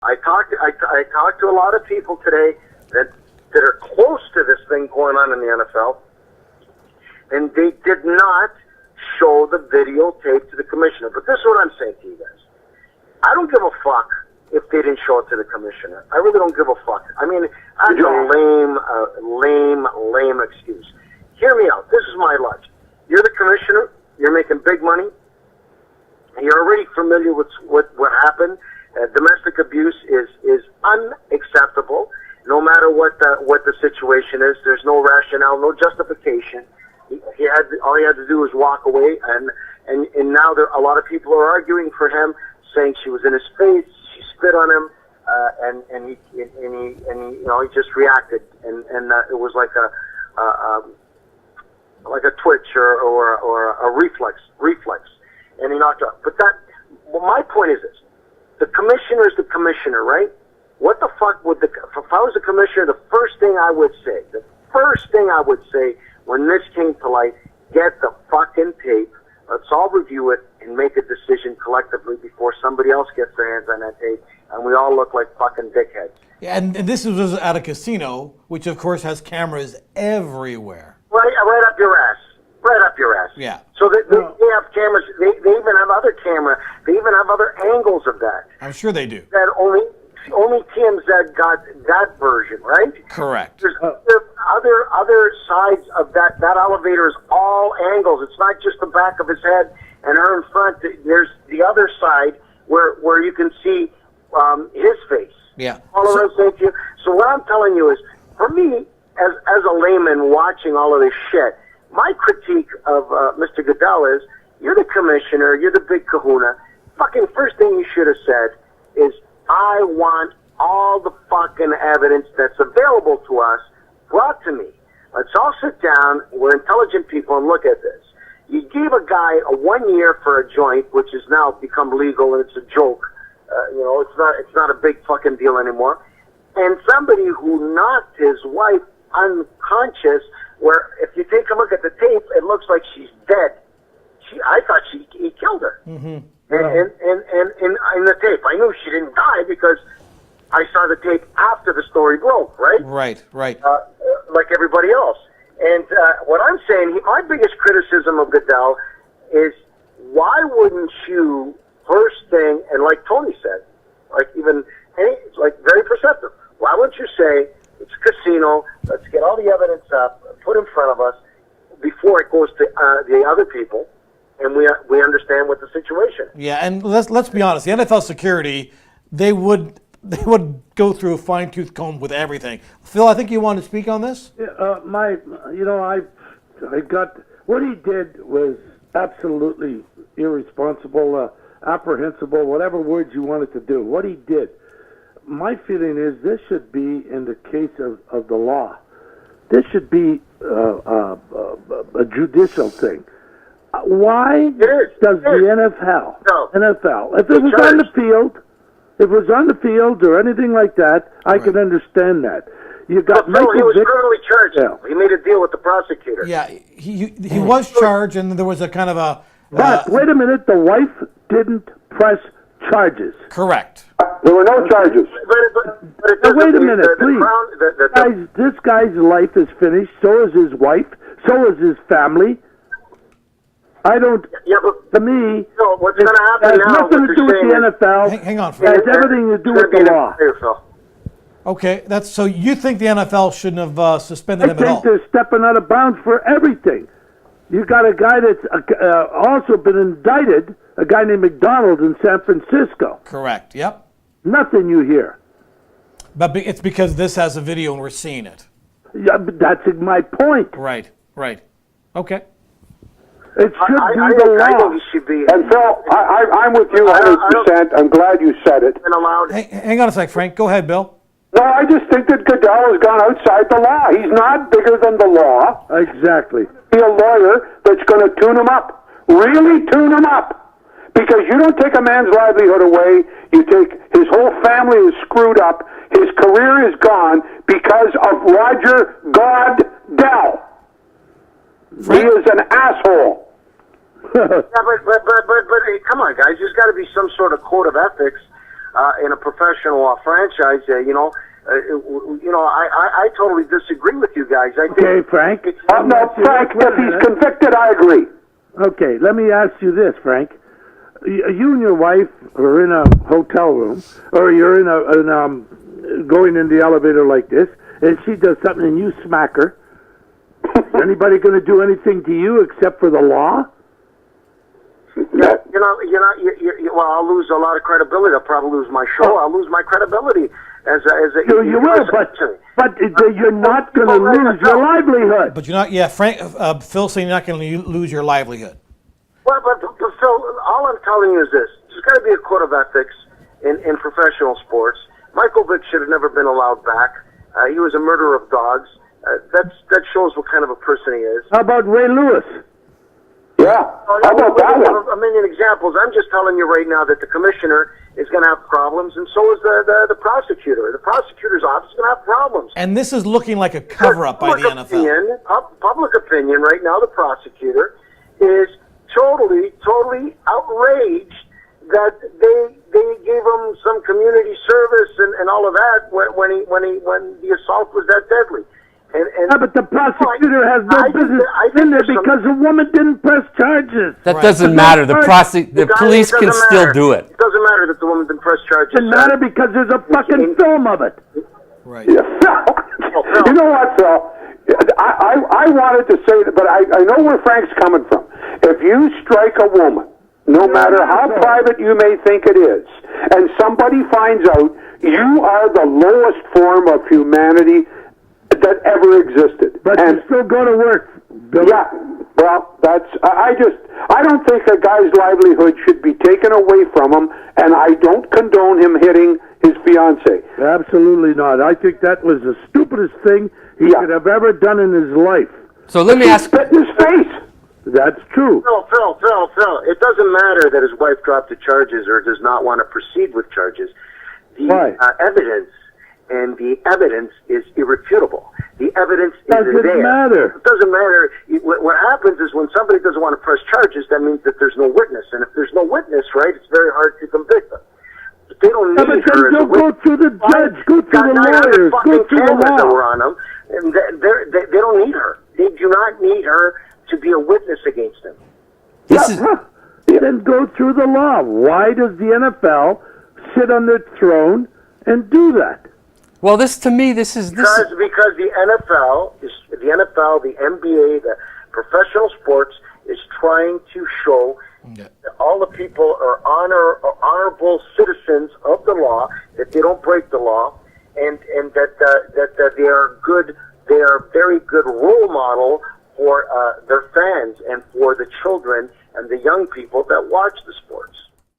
I talked to a lot of people today that are close to this thing going on in the NFL, and they did not show the videotape to the commissioner. But this is what I'm saying to you guys. I don't give a fuck if they didn't show it to the commissioner. I really don't give a fuck. I mean, that's a lame excuse. Hear me out. This is my logic. You're the commissioner. You're making big money. You're already familiar with what happened. Domestic abuse is unacceptable. No matter what the situation is, there's no rationale, no justification. All he had to do was walk away, and now a lot of people are arguing for him, saying she was in his face, she spit on him, and he just reacted, and it was like a twitch or a reflex, and he knocked out. But my point is this: the commissioner is the commissioner, right? What the fuck would if I was the commissioner, the first thing I would say when this came to light, get the fucking tape, let's all review it, and make a decision collectively before somebody else gets their hands on that tape, and we all look like fucking dickheads. Yeah, and this was at a casino, which of course has cameras everywhere. Right up your ass. Right up your ass. Yeah. So they have cameras. They even have other camera. They even have other angles of that. I'm sure they do. That only TMZ got that version, right? Correct. There's other sides of that. That elevator is all angles. It's not just the back of his head and her in front. There's the other side where you can see his face. Yeah. All around St. Hugh. So what I'm telling you is, for me, as a layman watching all of this shit, my critique of Mr. Goodell is, you're the commissioner, you're the big kahuna. Fucking first thing you should have said is, I want all the fucking evidence that's available to us brought to me. Let's all sit down, we're intelligent people, and look at this. You gave a guy a 1 year for a joint, which has now become legal, and it's a joke. It's not a big fucking deal anymore. And somebody who knocked his wife unconscious, where if you take a look at the tape, it looks like she's dead. I thought he killed her. Mm-hmm. And in the tape, I knew she didn't die because I saw the tape after the story broke, right? Right. Like everybody else. And what I'm saying, my biggest criticism of Goodell is, why wouldn't you, first thing, and like Tony said, very perceptive, why wouldn't you say, it's a casino, let's get all the evidence up, put in front of us, before it goes to the other people, and we understand what the situation is. Yeah, and let's be honest, the NFL security, they would go through a fine-tooth comb with everything. Phil, I think you want to speak on this? Yeah, I got, what he did was absolutely irresponsible, apprehensible, whatever words you wanted to do. What he did, my feeling is this should be in the case of the law. This should be a judicial thing. Why does the NFL, if it was on the field or anything like that, I could understand that. You got he was criminally charged. Yeah. He made a deal with the prosecutor. Yeah, he was charged, and there was a kind of a. But wait a minute, the wife didn't press charges. Correct. There were no charges. But wait a minute, please. This guy's life is finished. So is his wife. So is his family. I don't. Yeah, but to me, no, what's going to happen now? Has nothing to do with the NFL. Hang on, Phil. It has everything to do with the law. Okay, so you think the NFL shouldn't have suspended him at all? I think they're stepping out of bounds for everything. You got a guy that's also been indicted, a guy named McDonald in San Francisco. Correct. Yep. Nothing you hear. But it's because this has a video and we're seeing it. Yeah, but that's my point. Right. Okay. It should be the law. I think it should be. And Phil, I'm with you 100%. I'm glad you said it. Hang on a sec, Frank. Go ahead, Bill. No, I just think that Goodell has gone outside the law. He's not bigger than the law. Exactly. Be a lawyer that's going to tune him up. Really tune him up. Because you don't take a man's livelihood away. You take his whole family is screwed up. His career is gone because of Roger Goodell. He is an asshole. Yeah, but come on, guys. There's got to be some sort of code of ethics. in a professional franchise. I totally disagree with you guys. I Okay, think Frank. No, Frank, if he's convicted, I agree. Okay, let me ask you this, Frank. You and your wife are in a hotel room, or you're going in the elevator like this, and she does something and you smack her. Is anybody going to do anything to you except for the law? Yeah, well, I'll lose a lot of credibility. I'll probably lose my show. I'll lose my credibility as a. You will, but you're not going to lose your livelihood. But you're not. Yeah, Frank. Phil saying you're not going to lose your livelihood. Well, but Phil, all I'm telling you is this: there's got to be a code of ethics in professional sports. Michael Vick should have never been allowed back. He was a murderer of dogs. That shows what kind of a person he is. How about Ray Lewis? Yeah. How about that one? A million examples. I'm just telling you right now that the commissioner is going to have problems, and so is the prosecutor. The prosecutor's office is going to have problems. And this is looking like a cover-up by the NFL. Public opinion right now, the prosecutor is totally outraged that they gave him some community service and all of that when the assault was that deadly. But the prosecutor has no business in there because the woman didn't press charges. That doesn't matter. The police can still do it. It doesn't matter that the woman didn't press charges. It doesn't matter because there's a fucking film of it. Right. Yeah. You know what, Phil? I wanted to say that, but I know where Frank's coming from. If you strike a woman, no matter how private you may think it is, and somebody finds out you are the lowest form of humanity that ever existed. But you still go to work, Bill. Yeah, well, I don't think a guy's livelihood should be taken away from him, and I don't condone him hitting his fiancée. Absolutely not. I think that was the stupidest thing he could have ever done in his life. So let me ask. Spit in his face. That's true. Phil, it doesn't matter that his wife dropped the charges or does not want to proceed with charges. Why? The evidence is irrefutable. The evidence is there. Doesn't matter. It doesn't matter. What happens is when somebody doesn't want to press charges, that means that there's no witness. And if there's no witness, right, it's very hard to convict them. But they don't need her as a go through the judge, go through the lawyers, go through the law. That were on them, and they don't need her. They do not need her to be a witness against them. Then go through the law. Why does the NFL sit on their throne and do that? Well, this to me, this is because the NFL, the NBA, the professional sports is trying to show that all the people are honorable citizens of the law, that they don't break the law, and that they are good. They are a very good role model for their fans and for the children and the young people that watch the sports.